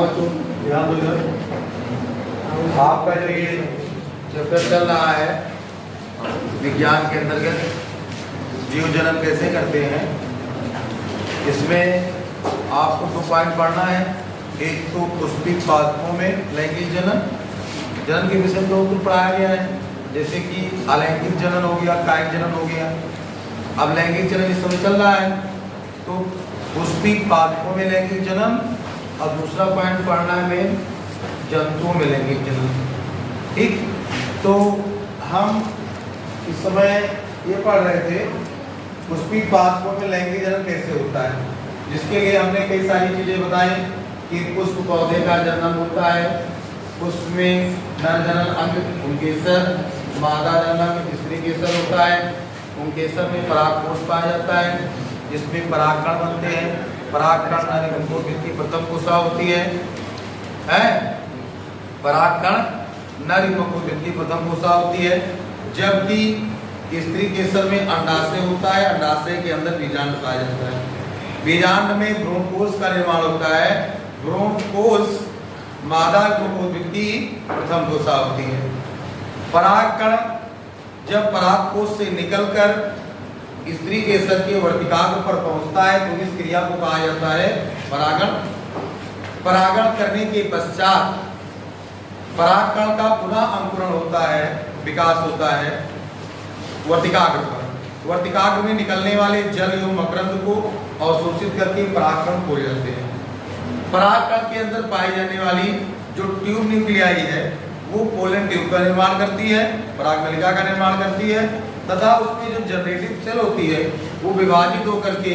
हाँ बच्चों ध्यान दो इधर। आपका जो ये चैप्टर चल रहा है विज्ञान के अंतर्गत जीव जन्म कैसे करते हैं, इसमें आपको 2 पॉइंट पढ़ना है। एक तो पुष्पित पादपों में लैंगिक जनन के विषय में तो पढ़ाया गया है, जैसे कि अलैंगिक जनन हो गया, कायिक जनन हो गया। अब लैंगिक जनन इस समय चल रहा है, तो पुष्पित पादपों में लैंगिक जनन और दूसरा पॉइंट पढ़ना है में जंतुओं में लैंगिक जनन। ठीक, तो हम इस समय ये पढ़ रहे थे पुष्पित पादपों में लैंगिक जनन कैसे होता है, जिसके लिए हमने कई सारी चीजें बताई कि पुष्प पौधे का जन्म होता है, पुष्प में नर जनन अंग पुंकेसर, मादा जनन स्त्री केसर होता है। पुंकेसर में परागकोश पाया जाता है, जिसमें परागकण बनते हैं। परागकण नर अंगों की प्रथम कोशिका होती है, परागकण नर अंगों की प्रथम कोशिका होती है, जबकि स्त्री केसर में अंडाशय होता है। अंडाशय के अंदर बीजांड पाया जाता है। बीजांड में भ्रूणकोश का निर्माण होता है। भ्रूणकोश मादा अंगों की प्रथम कोशिका होती है। परागकण जब परागकोश से निकलकर स्त्री केसर के वर्तिकाग्र पर पहुंचता है तो इस क्रिया को कहा जाता है परागण। परागण करने के पश्चात परागकण का पुनः अंकुरण होता है, विकास होता है वर्तिकाग्र पर। वर्तिकाग्र में निकलने वाले जल एवं मकरंद को अवशोषित करके परागकण खो जाते हैं। परागकण के अंदर पाई जाने वाली जो ट्यूब न्यूक्लियाई है वो पोलन ट्यूब का निर्माण करती है, परागनलिका का निर्माण करती है, तथा उसकी जो जनरेटिव सेल होती है वो विभाजित होकर के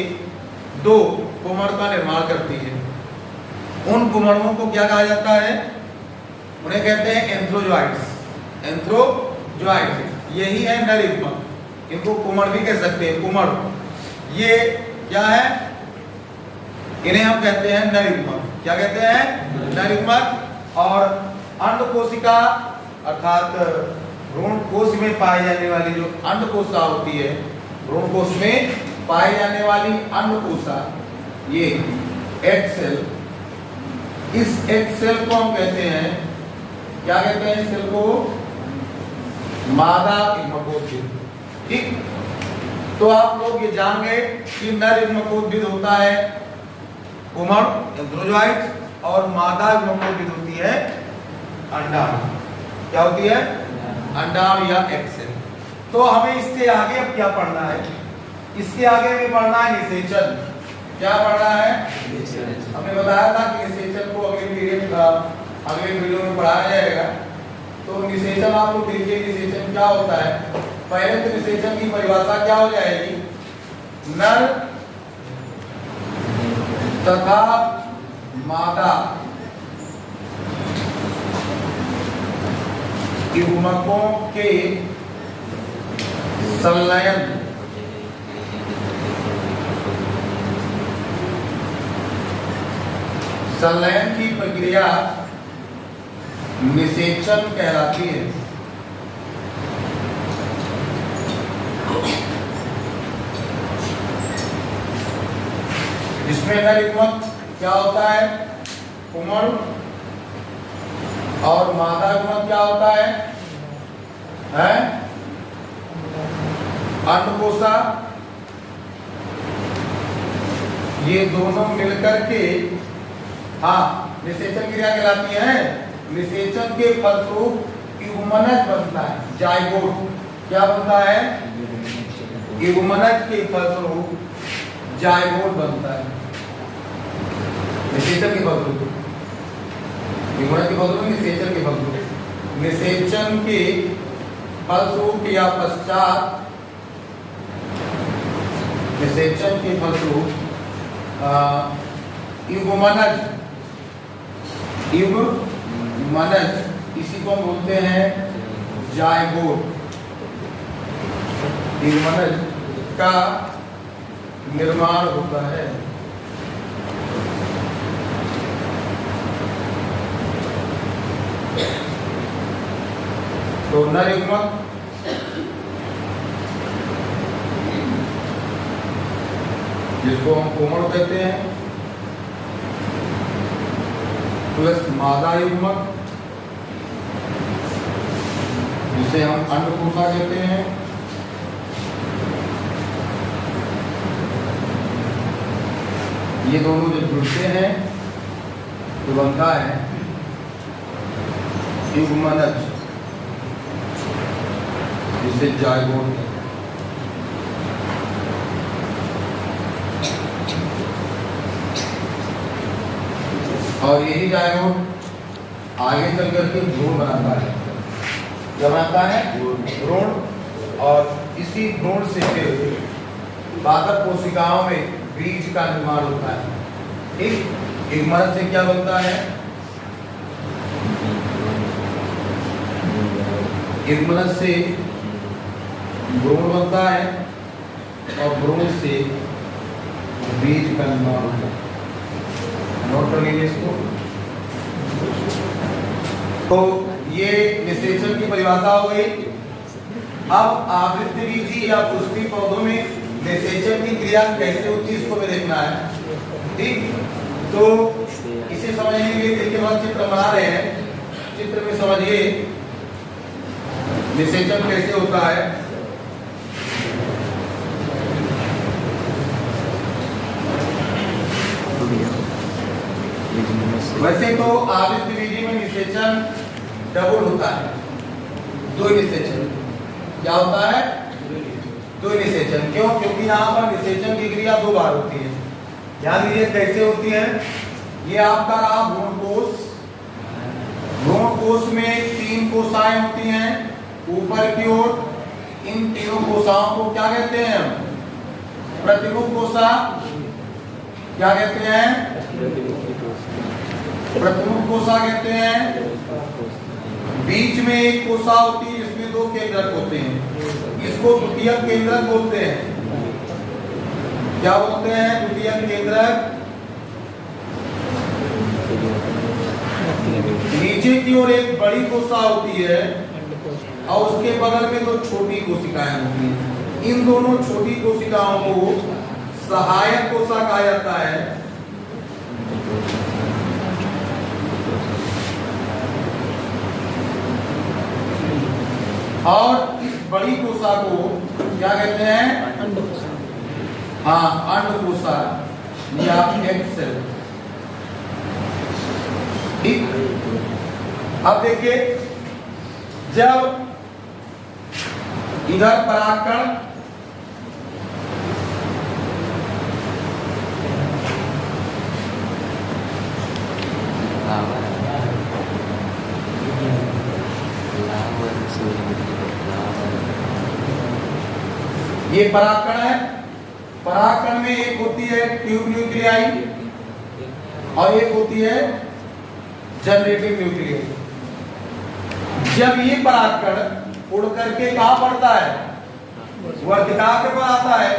2 कुमड़ का निर्माण करती है। उन कुमड़ों को क्या कहा जाता है? उन्हें कहते हैं एंथ्रोजॉइट्स। एंथ्रोजॉइट्स यही है नर युग्मक, इनको कुमड़ भी कह सकते हैं। कुमड़ ये क्या है? इन्हें हम कहते हैं नर युग्मक। क्या कहते हैं? नर युग्मक। और अंड कोशिका अर्थात भ्रूण कोश में पाई जाने वाली जो अंड कोशिका होती है, भ्रूण कोश में पाई जाने वाली अंड कोशिका, ये एग सेल, इस एग सेल को हम कहते हैं, क्या कहते हैं इस सेल को? मादा युग्मकोद्भिद। ठीक, तो आप लोग ये जान गए कि नर युग्मकोद्भिद होता है कुमड़ एंथ्रोजॉइट और मादा युग्मकोद्भिद होती है अंडाणु। क्या होती है? अंडाणु या एग सेल। तो हमें इसके आगे अब क्या पढ़ना है? इसके आगे हमें पढ़ना है निषेचन। क्या पढ़ना है? हमने बताया था कि निषेचन को अगले वीडियो में पढ़ाया जाएगा। तो निषेचन आप लोग देखिए, निषेचन क्या होता है। पहले तो निषेचन की परिभाषा क्या हो जाएगी? नर तथा मादा युग्मकों के संलयन की प्रक्रिया निषेचन कहलाती है। जिसमें नर युग्मक क्या होता है? कुमड़, और मादा युग्मक क्या होता है? अंडकोशिका। ये दोनों मिलकर के निषेचन क्रिया कहलाती है। निषेचन के फलस्वरूप युग्मनज बनता है, जाइगोट। क्या बनता है? युग्मनज के फलस्वरूप जाइगोट बनता है। निषेचन के फलस्वरूप, युग्मनज के फलस्वरूप, निषेचन के फलस्वरूप। निषेचन के फलस्वरूप या पश्चात, निषेचन के फलस्वरूप युग्मनज, इसी को बोलते हैं जाइगोट। युग्मनज का निर्माण होता है। तो नर युग्मक जिसको हम कोमड़ कहते हैं, प्लस मादा युग्मक, जिसे हम अंडकोशा कहते हैं, ये दोनों जब जुड़ते हैं तो बनता है युग्मनज, जिसे जायगोट कहते हैं। और यही जायगोट आगे चल करके भ्रूण बनाता है। क्या बनाता है? भ्रूण। और इसी भ्रूण से फिर पादप कोशिकाओं में बीज का निर्माण होता है। ठीक, युग्मनज से क्या बनता है? युग्मनज से भ्रूण बनता है और भ्रूण से बीज का निर्माण होता है। नोट कर लीजिए इसको। तो ये निषेचन की परिभाषा हो गई। अब आवृतबीजी या पुष्पी पौधों में निषेचन की क्रिया कैसे होती है इसको भी देखना है। ठीक, तो इसे समझने के लिए देखिए हम चित्र बना रहे हैं। चित्र में समझिए निषेचन कैसे होता है। वैसे तो आवृतबीजी में निषेचन डबल होता है, दो निषेचन। क्या होता है? दो निषेचन। क्यों? क्योंकि यहाँ पर निषेचन की क्रिया दो बार होती है। ध्यान दीजिए कैसे होती है। ये आपका रहा भ्रूणकोश। भ्रूणकोश में 3 कोशिकाएं होती हैं ऊपर की ओर। इन तीनों कोशिकाओं को क्या कहते हैं? प्रतिमुख कोशिका। क्या कहते हैं? प्रतिमुख कोशिका कहते हैं। बीच में एक कोशिका होती है जिसमें 2 केंद्रक होते हैं, इसको द्वितीयक केंद्रक बोलते हैं। क्या बोलते हैं? द्वितीयक केंद्रक। नीचे की ओर एक बड़ी कोशिका होती है और उसके बगल में 2 छोटी कोशिकाएं होती हैं। इन दोनों छोटी कोशिकाओं को सहायक कोशिका कहा जाता है। और इस बड़ी कोशिका को क्या कहते हैं? हाँ, अंडकोशा या एग सेल। ठीक, अब देखिए जब इधर परागकण ये परागकण है। परागकण में एक होती है ट्यूब न्यूक्लियाई और एक होती है जनरेटिव न्यूक्लियाई। जब ये परागकण उड़ करके कहाँ पड़ता है? वर्तिकाग्र के पर आता है,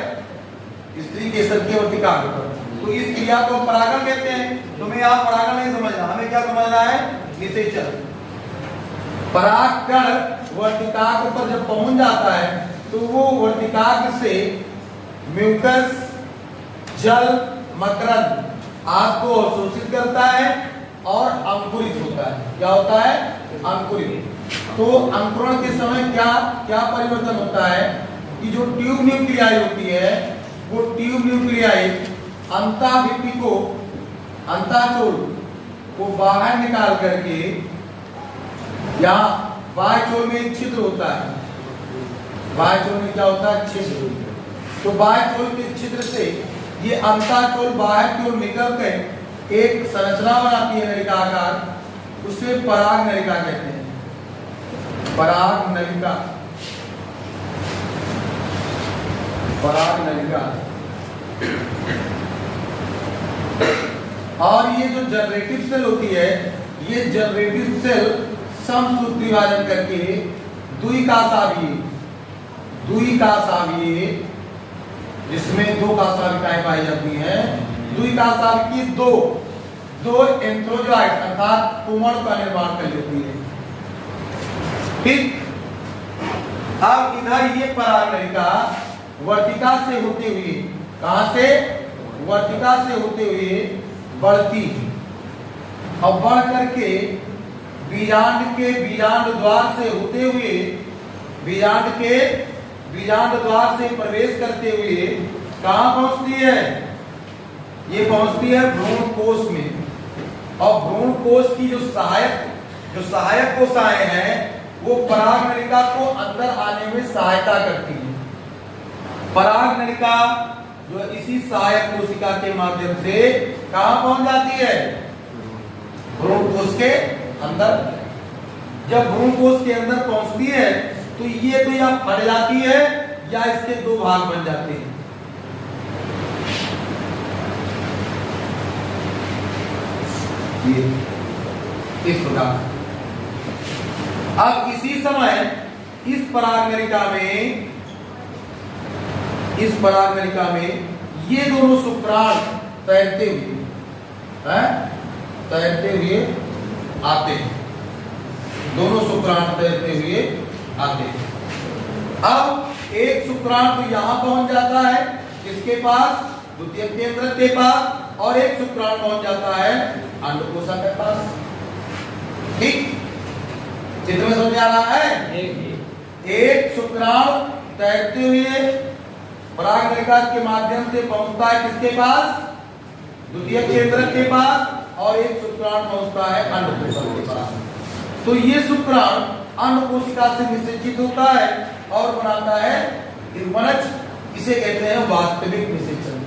स्त्री केसर के वर्तिकाग्र पर। तो इस क्रिया को परागण कहते हैं। तुम्हें यहाँ परागण नहीं समझना, हमें क्या समझना है? निषेचन। परागकण वर्तिकाग्र पर जब पहुंच जाता है तो वो वर्तिकाग्र से म्यूकस, जल, मकरंद आदि को अवशोषित करता है और अंकुरित होता है। क्या होता है? अंकुरित। तो अंकुरण के समय क्या क्या परिवर्तन होता है कि जो ट्यूब न्यूक्लियाई होती है वो ट्यूब न्यूक्लियाई अंताभिपी को, अंताचोल को बाहर निकाल करके, यहाँ बाह्यचोल में एक छिद्र होता है। बाह्यचोल में क्या होता है? छिद्र। तो बाह्यचोल के छिद्र से ये अंताचोल बाहर की ओर निकल कर एक संरचना बनाती है नलिकाकार, उसे पराग नलिका कहते हैं। पराग नलिका, पराग नलिका। और ये जो जनरेटिव सेल होती है, ये जनरेटिव सेल समसूत्र विभाजन करके द्विकासावीय, जिसमें 2 कासाविकाएं पाई जाती हैं, द्विकासाविकी दो एंथ्रोजोइट अर्थात कुमड़ का निर्माण कर लेती है। ठीक, अब इधर ये पराग नलिका वर्तिका से होते हुए, कहां से? वर्तिका से होते हुए बढ़ती और बढ़ करके बीजांड के बीजांड द्वार से होते हुए बीजांड द्वार से प्रवेश करते हुए कहाँ पहुंचती है? ये पहुंचती है भ्रूण कोश में। और भ्रूण कोश की जो सहायक कोशिकाएं हैं वो पराग नलिका को अंदर आने में सहायता करती है। पराग नलिका जो इसी सहायक कोशिका के माध्यम से कहाँ पहुंच जाती है? भ्रूण कोश के अंदर। जब भ्रूण कोश के अंदर पहुंचती है तो ये तो या फट जाती है या इसके दो भाग बन जाते हैं। ये इस प्रकार। अब इसी समय इस पराग नलिका में ये दोनों शुक्राणु तैरते हुए आते हैं। दोनों शुक्राणु तैरते हुए आते हैं। अब एक शुक्राणु तो यहां पहुंच जाता है, किसके पास? द्वितीय केंद्रक के पास। और एक शुक्राणु पहुंच जाता है अंडकोशा के पास। ठीक, चित्र में समझ आ रहा है? एक शुक्राणु तैरते हुए पराग नलिका के माध्यम से पहुंचता है किसके पास? द्वितीय केंद्रक के पास। और एक शुक्राणु पहुंचता है अंडकोशा के पास। तो ये शुक्राणु अंडकोशिका से निषेचित होता है और बनाता है युग्मनज। इसे कहते हैं वास्तविक निषेचन।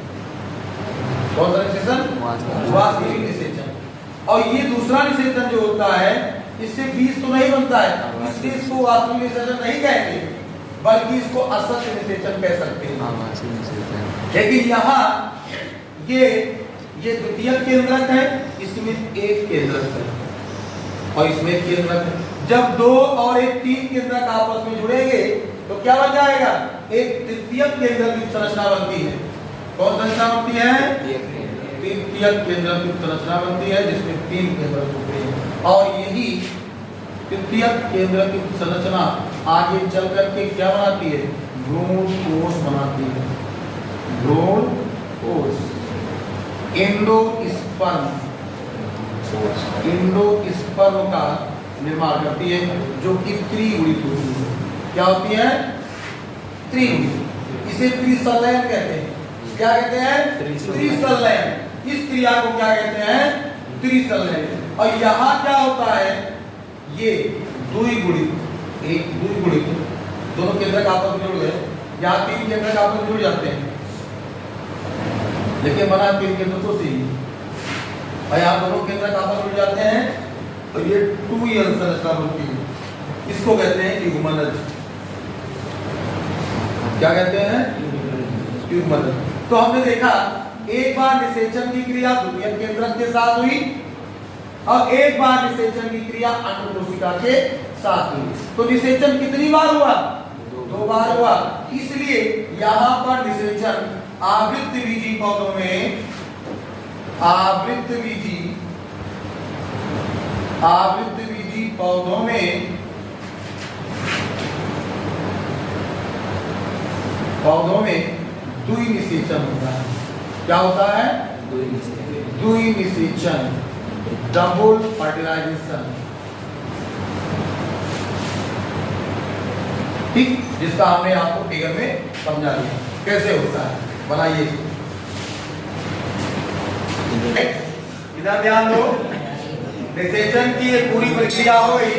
कौन सा निषेचन? वास्तविक निषेचन। और ये दूसरा निषेचन जो होता है इससे बीज तो नहीं बनता है, इसलिए इसको वास्तविक निषेचन नहीं कहेंगे, बल्कि इसको असत्य निषेचन कह सकते हैं। लेकिन यहाँ ये द्वितीय केंद्रक है, इसमें एक केंद्रक है और इसमें एक केंद्रक है। जब दो और एक तीन केंद्रक आपस में जुड़ेंगे तो क्या बन जाएगा? एक तृतीय केंद्रक की संरचना बनती है। कौन संरचना बनती है? तृतीय केंद्रक की संरचना बनती है जिसमें तीन केंद्रक होते हैं। और यही तृतीय केंद्रक की संरचना आगे चल करके क्या बनाती है? भ्रूण कोश बनाती है। भ्रूण कोश एंडोस्पर्म का निर्माण करती है, जो कि त्रिगुणित होती है। क्या होती है? त्रिगुणित। इसे त्रिसंलयन कहते हैं। क्या कहते हैं? त्रिसंलयन। इस क्रिया को क्या कहते हैं? त्रिसंलयन। और यहाँ क्या होता है? ये द्विगुणित, एक द्विगुणित, दोनों केंद्रक आपस में जुड़ गए। यहाँ तीन केंद्रक आपस में जुड़ जाते हैं, लेकिन बना तीन केंद्रकों से ही। और यहाँ दोनों केंद्रक आपस में जुड़ जाते हैं तो ये 2n संरचना बनती है। इसको कहते हैं युग्मनज। क्या कहते हैं? युग्मनज। तो हमने देखा एक बार निषेचन की क्रिया द्वितीय केंद्रक के साथ हुई और एक बार निषेचन की क्रिया अंडकोशिका के साथ हुई। तो निषेचन कितनी बार हुआ? दो बार हुआ। इसलिए यहाँ पर निषेचन आवृत्तबीजी पौधों में पौधों में द्विनिषेचन होता है। क्या होता है? द्विनिषेचन, डबल फर्टिलाइजेशन। ठीक, जिसका हमने आपको फिगर में समझा दिया कैसे होता है। बनाइए, इधर ध्यान दो। निषेचन की एक पूरी प्रक्रिया हो गई।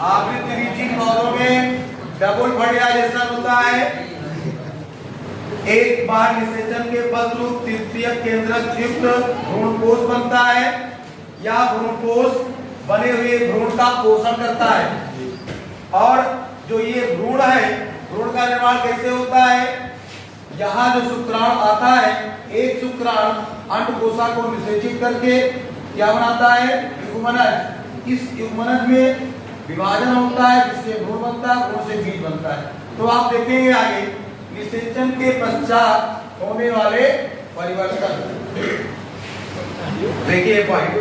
आवृत्तबीजी पौधों में डबल फर्टिलाइजेशन होता है। एक बार निषेचन के फलस्वरूप तृतीय केंद्रक युक्त भ्रूणकोश बनता है या भ्रूणकोश बने हुए भ्रूण का पोषण करता है। और जो ये भ्रूण है, भ्रूण का निर्माण कैसे होता है? यहाँ जो शुक्राणु आता है, एक शुक्राणु अंडकोशा को निषेचित करके क्या बनाता है? युग्मनज। इस युग्मनज में विभाजन होता है जिससे भ्रूण बनता है, भ्रूण से बीज बनता है। तो आप देखेंगे आगे निषेचन के पश्चात होने वाले परिवर्तन। देखिए पॉइंट,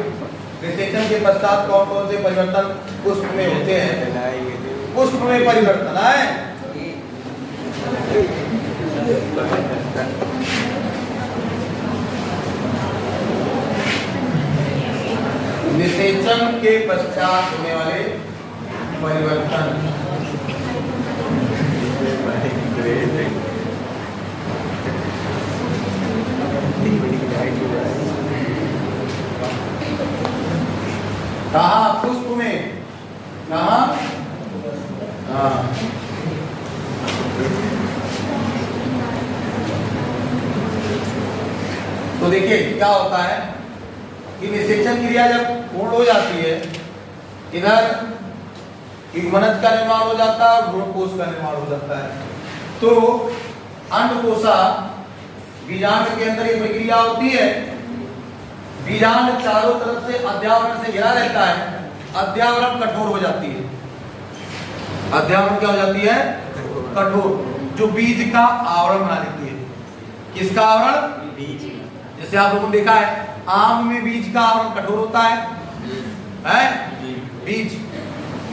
निषेचन के पश्चात कौन कौन से परिवर्तन पुष्प में होते हैं? पुष्प में परिवर्तन है। निषेचन के पश्चात होने वाले परिवर्तन। कहाँ? पुष्प में। कहाँ? हाँ। तो देखिए क्या होता है कि निषेचन क्रिया जब पूर्ण हो जाती है, इधर युग्मनज का निर्माण हो जाता है और भ्रूणकोश का निर्माण हो जाता है। तो अंडकोशा बीजांड के अंदर ये प्रक्रिया होती है। बीजांड चारों तरफ से अध्यावरण से घिरा रहता है, अध्यावरण कठोर हो जाती है। अध्यावरण क्या हो जाती है? कठोर, जो बीज का आवरण बना लेती है। किसका आवरण? बीज। जैसे आप लोगों ने देखा है आम में बीज का आवरण कठोर होता है बीज।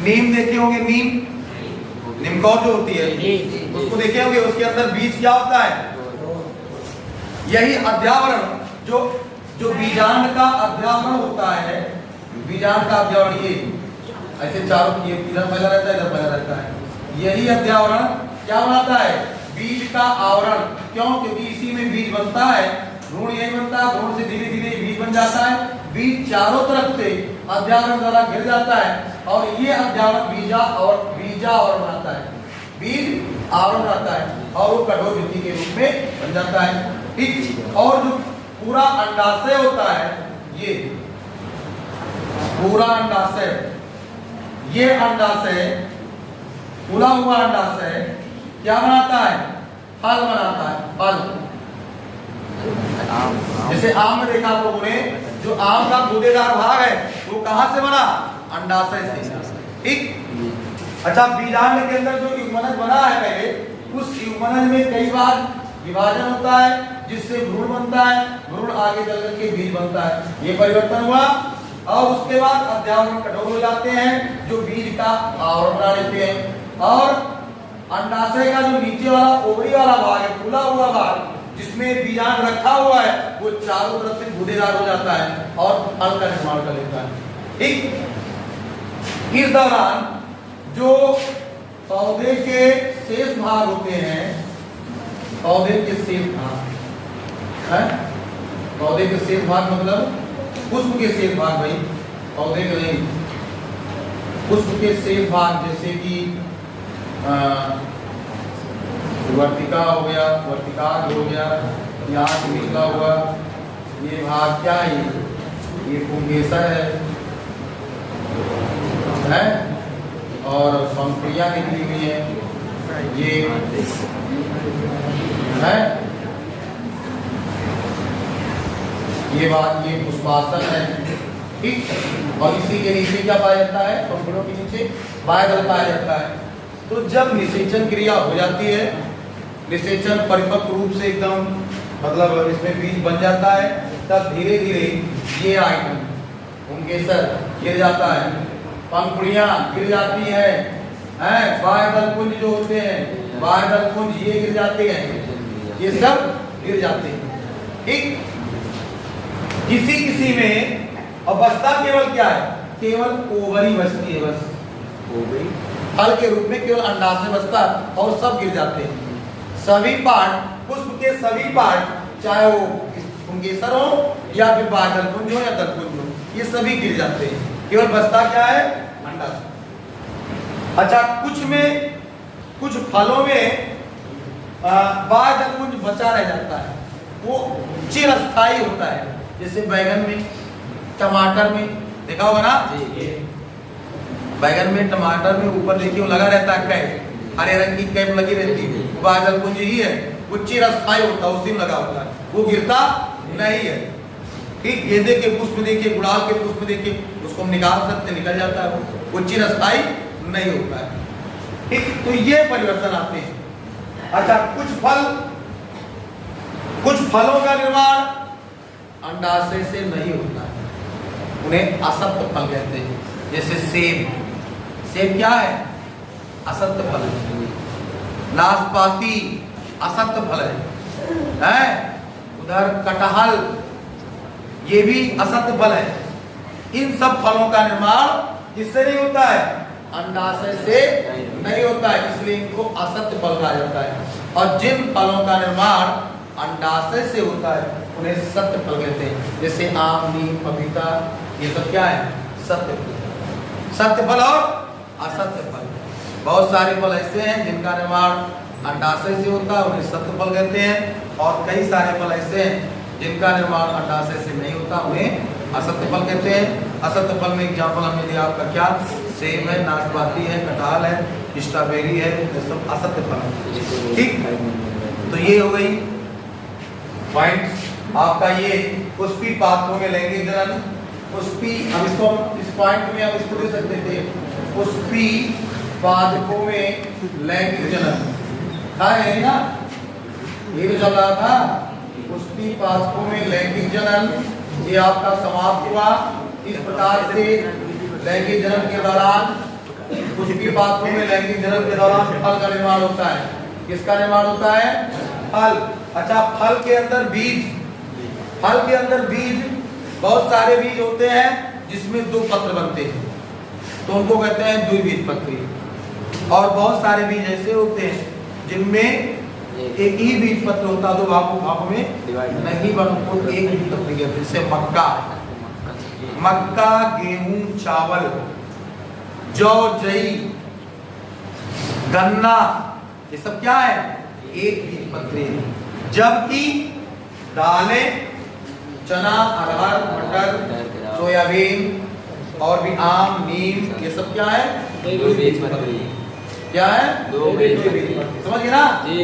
नीम देखे होंगे, नीम कौर जो होती है उसको देखे होंगे, उसके अंदर बीज क्या होता है? यही अध्यावरण जो बीजांड का अध्यावरण होता है, बीजांड का अध्यावरण ये ऐसे चारों इधर फैला रहता है, इधर फैला रहता है। यही अध्यावरण क्या बनाता है? बीज का आवरण। क्यों? क्योंकि इसी में बीज बनता है, भ्रूण यही बनता है, भ्रूण से धीरे धीरे बीज बन जाता है, बीज चारों तरफ से अध्यावरण द्वारा घिर जाता है और ये अध्यावरण बीजा आवरण बनाता है, बीज आवरण बनाता है और वो कठोर भित्ति के रूप में बन जाता है। ठीक। और जो पूरा अंडाशय होता है, ये पूरा अंडाशय, ये अंडाशय, फूला हुआ अंडाशय क्या बनाता है? फल बनाता है, फल। जैसे आम में देखा आप लोगों ने, जो आम का गूदेदार भाग है वो कहां से बना? अंडाशय से। ठीक। अच्छा, बीजांड के अंदर जो युग्मनज बना है पहले, उस युग्मनज में कई बार विभाजन होता है जिससे भ्रूण बनता है, भ्रूण आगे चल करके बीज बनता है। ये परिवर्तन हुआ और उसके बाद अध्यावरण कठोर हो जाते हैं, जो बीज का आवरण बना लेते हैं। और अंडाशय का जो नीचे वाला ओवरी वाला भाग है, फूला हुआ भाग जिसमें बीजांड रखा हुआ है, वो चारों तरफ से गूदेदार हो जाता है और फल का निर्माण कर लेता है। ठीक। इस दौरान जो पौधे के शेष भाग होते हैं, पौधे के शेष भाग है, पौधे के शेष भाग मतलब पुष्प के शेष भाग, भाई पौधे के नहीं, पुष्प के शेष भाग, जैसे कि वर्तिका हो गया, वर्तिकाग्र हो गया, यहाँ से निकला हुआ ये भाग क्या है? ये पुंकेसर है और पंखुड़ियाँ निकली हुई है, ये है, ये बात, ये पुष्पासन है। ठीक। और इसी के नीचे क्या पाया जाता है? पंखुड़ियों के नीचे बाह्यदल पाया जाता है। तो जब निषेचन क्रिया हो जाती है, निषेचन परिपक्व रूप से एकदम मतलब इसमें बीज बन जाता है, तब धीरे धीरे ये आइटम पुंकेसर गिर जाता है, पंखुड़ियाँ गिर जाती है, बाह्यदल पुंज जो होते हैं, बाह्यदल पुंज ये गिर जाते हैं, ये सब गिर जाते हैं। ठीक। किसी में और बचता केवल क्या है? केवल ओवरी बचती है, बस ओवरी फल के रूप में केवल अंडाशय बचता है और सब गिर जाते हैं। सभी पार्ट, पुष्प के सभी पार्ट, चाहे वो पुंकेसर हो या फिर बाह्यदल पुंज हो या दलपुंज हो, ये सभी गिर जाते हैं, केवल बचता क्या है? अंडाशय। अच्छा, कुछ फलों में बाह्यदल पुंज बचा रह जाता है, वो चिरस्थायी होता है। जैसे बैगन में, टमाटर में देखा होगा ना, बैगन में, टमाटर में ऊपर देखिए लगा रहता है कैप, हरे रंग की कैप लगी रहती है, बाह्यदल पुंज ही है, वो चिरस्थायी होता है, उसी में लगा होता है, वो गिरता नहीं है। ठीक। गेंदे के पुष्प देखिए, गुलाब के पुष्प देखिए, उसको हम निकाल सकते, निकल जाता है, वो चिरस्थायी नहीं होता है। ठीक। तो ये परिवर्तन आते हैं। अच्छा, कुछ फलों का निर्माण अंडाशय से नहीं होता है, उन्हें असत्य फल कहते हैं। जैसे सेब क्या है? असत्य फल है। नाशपाती असत्य फल है? उधर कटहल, ये भी असत्य फल है। इन सब फलों का निर्माण किससे नहीं होता है? अंडाशय से नहीं होता है, इसलिए इनको असत्य फल कहा जाता है। और जिन फलों का निर्माण अंडाशय से होता है उन्हें सत्य फल कहते हैं। जैसे आम, नीम, पपीता, ये सब क्या है? सत्य फल। सत्य फल और असत्य फल। बहुत सारे फल ऐसे हैं जिनका निर्माण अंडाशय से होता है, उन्हें सत्य फल कहते हैं। और कई सारे फल ऐसे हैं जिनका निर्माण अंडाशय से नहीं होता, उन्हें असत्य फल कहते हैं। असत्य फल में एग्जाम्पल हमने दिया आपका क्या? सेब है, नाशपाती है, कटहल है, स्ट्रॉबेरी है, ये सब असत्य फल है। ठीक, तो ये हो गई पॉइंट आपका। ये पुष्पी पात्रों में लैंगिक जनन, पुष्पी, अब इसको इस पॉइंट में हम इसको दे सकते थे, पुष्पी पादपों में लैंगिक जनन था, है ना? ये भी चल रहा था, पुष्पी पादपों में लैंगिक जनन, ये आपका समाप्त हुआ। इस प्रकार से लैंगिक जनन के दौरान, पुष्पी पादपों में लैंगिक जनन के दौरान फल का निर्माण होता है। किसका निर्माण होता है? फल। अच्छा, फल के अंदर बीज, फल के अंदर बीज, बहुत सारे बीज होते हैं जिसमें दो पत्र बनते हैं, तो उनको कहते हैं द्विबीजपत्री। और बहुत सारे बीज ऐसे होते हैं जिनमें एक ही बीज पत्र होता, दो भागों में नहीं बनता, तो एक बीजपत्री कहते हैं। जैसे मक्का, गेहूं, चावल, जौ, जई, गन्ना, ये सब क्या है? एक बीजपत्री है। जबकि दालें, चना, अरहर, मटर, सोयाबीन और भी आम, नीम, ये सब क्या है? द्विबीजपत्री। क्या है? द्विबीजपत्री। समझ गए ना जी?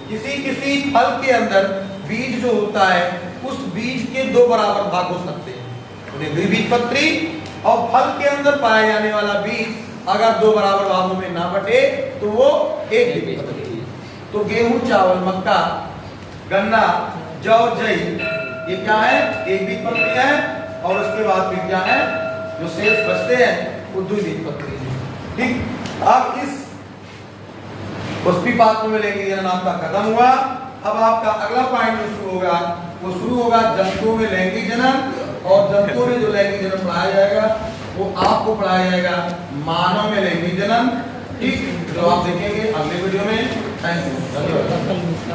किसी फल के अंदर बीज जो होता है, उस बीज के दो बराबर भाग हो सकते हैं, उन्हें द्विबीजपत्री। और फल के अंदर पाया जाने वाला बीज अगर दो बराबर भागों में ना बटे तो वो एक द्विबीजपत्री। तो गेहूं, चावल, मक्का, गन्ना, जौ, जई, ये क्या है? एक बीजपत्री है। और उसके बाद फिर क्या है? जो शेष बचते हैं वो द्विबीजपत्री है। ठीक, अब इस पुष्पी पात्र में लैंगिक जनन आपका खत्म हुआ। अब आपका अगला पॉइंट जो शुरू होगा, वो शुरू होगा जंतुओं में लैंगिक जनन। और जंतुओं में जो लैंगिक जनन पढ़ाया जाएगा वो आपको पढ़ाया जाएगा मानव में लैंगिक जनन। ठीक, जो आप देखेंगे अगले वीडियो में। थैंक यू, धन्यवाद।